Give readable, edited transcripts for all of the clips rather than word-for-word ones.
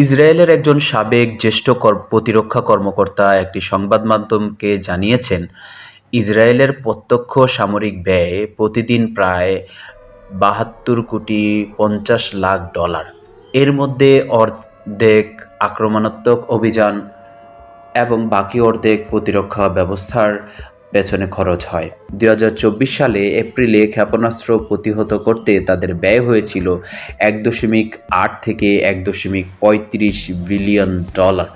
ইসরায়েলের একজন সাবেক জ্যেষ্ঠ প্রতিরক্ষা কর্মকর্তা একটি সংবাদ মাধ্যমকে জানিয়েছেন, ইসরায়েলের প্রত্যক্ষ সামরিক ব্যয় প্রতিদিন প্রায় ৭২,৫০,০০,০০০ ডলার। এর মধ্যে অর্ধেক আক্রমণাত্মক অভিযান এবং বাকি অর্ধেক প্রতিরক্ষা ব্যবস্থার পেছনে খরচ হয়। ২০২৪ সালে এপ্রিলে ক্ষেপণাস্ত্র প্রতিহত করতে তাদের ব্যয় হয়েছিল ১.৮ থেকে ১.৩৫ বিলিয়ন ডলার।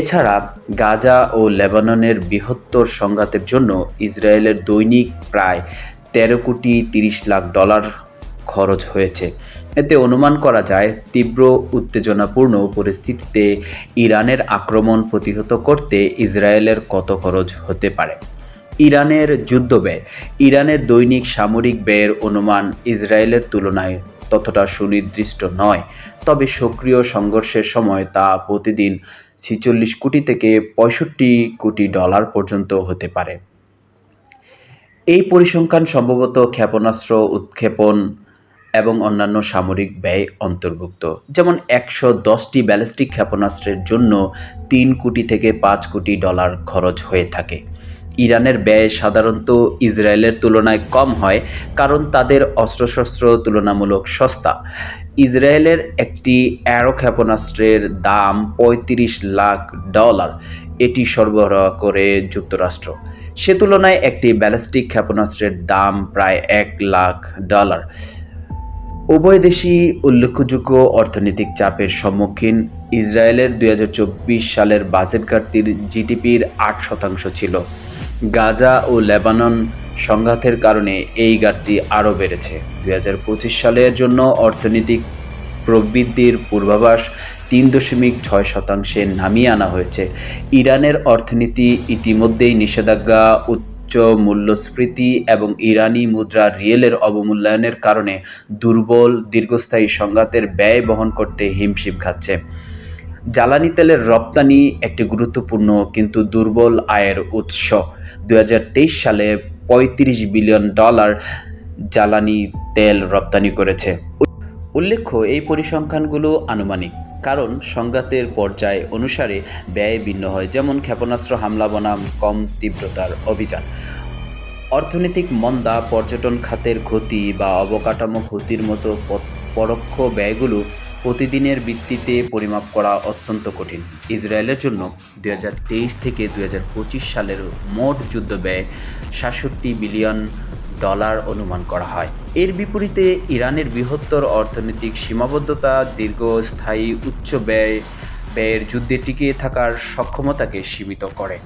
এছাড়া গাজা ও লেবাননের বৃহত্তর সংঘাতের জন্য ইসরায়েলের দৈনিক প্রায় ১৩,৩০,০০,০০০ ডলার খরচ হয়েছে। এতে অনুমান করা যায়, তীব্র উত্তেজনাপূর্ণ পরিস্থিতিতে ইরানের আক্রমণ প্রতিহত করতে ইসরায়েলের কত খরচ হতে পারে। ইরানের যুদ্ধব্যয়। ইরানের দৈনিক সামরিক ব্যয়ের অনুমান ইসরায়েলের তুলনায় ততটা সুনির্দিষ্ট নয়, তবে সক্রিয় সংঘর্ষের সময় তা প্রতিদিন ৪৬ কোটি থেকে ৬৫ কোটি ডলার পর্যন্ত হতে পারে। এই পরিসংখ্যান সম্ভবত ক্ষেপণাস্ত্র উৎক্ষেপণ এবং অন্যান্য সামরিক ব্যয় অন্তর্ভুক্ত, যেমন ১১০টি ব্যালিস্টিক ক্ষেপণাস্ত্রের জন্য ৩ কোটি থেকে ৫ কোটি ডলার খরচ হয়ে থাকে। ইরানের ব্যয় সাধারণত ইসরায়েলের তুলনায় কম হয়, কারণ তাদের অস্ত্রশস্ত্র তুলনামূলক সস্তা। ইসরায়েলের একটি অ্যারো ক্ষেপণাস্ত্রের দাম ৩৫ লাখ ডলার, এটি সরবরাহ করে যুক্তরাষ্ট্র। সে তুলনায় একটি ব্যালিস্টিক ক্ষেপণাস্ত্রের দাম প্রায় ১ লাখ ডলার। উভয় দেশই উল্লেখযোগ্য অর্থনৈতিক চাপের সম্মুখীন। ইসরায়েলের ২০২৪ সালের বাজেট ঘাটতির জিডিপির ৮% ছিল। গাজা ও লেবানন সংঘাতের কারণে এই ঘাটতি আরও বেড়েছে। ২০২৫ সালের জন্য অর্থনৈতিক প্রবৃদ্ধির পূর্বাভাস ৩.৬%-এ নামিয়ে আনা হয়েছে। ইরানের অর্থনীতি ইতিমধ্যেই নিষেধাজ্ঞা, উচ্চ মূল্যস্ফীতি এবং ইরানি মুদ্রা রিয়েলের অবমূল্যায়নের কারণে দুর্বল, দীর্ঘস্থায়ী সংঘাতের ব্যয় বহন করতে হিমশিম খাচ্ছে। জ্বালানি তেলের রপ্তানি একটি গুরুত্বপূর্ণ কিন্তু দুর্বল আয়ের উৎস। ২০২৩ সালে ৩৫ বিলিয়ন ডলার জ্বালানি তেল রপ্তানি করেছে। উল্লেখ্য, এই পরিসংখ্যানগুলো আনুমানিক, কারণ সংঘাতের পর্যায় অনুসারে ব্যয় ভিন্ন হয়, যেমন ক্ষেপণাস্ত্র হামলা বনাম কম তীব্রতার অভিযান। অর্থনৈতিক মন্দা, পর্যটন খাতের ক্ষতি বা অবকাঠামো ক্ষতির মতো পরোক্ষ ব্যয়গুলো প্রতিদিনের ভিত্তিতে পরিমাপ করা অত্যন্ত কঠিন। ইসরায়েলের জন্য ২০২৩ থেকে ২০২৫ সালের মোট যুদ্ধব্যয় ৬৭ বিলিয়ন ডলার অনুমান করা হয়। এর বিপরীতে ইরানের বৃহত্তর অর্থনৈতিক সীমাবদ্ধতা দীর্ঘস্থায়ী উচ্চ ব্যয়ের যুদ্ধে টিকে থাকার সক্ষমতাকে সীমিত করে।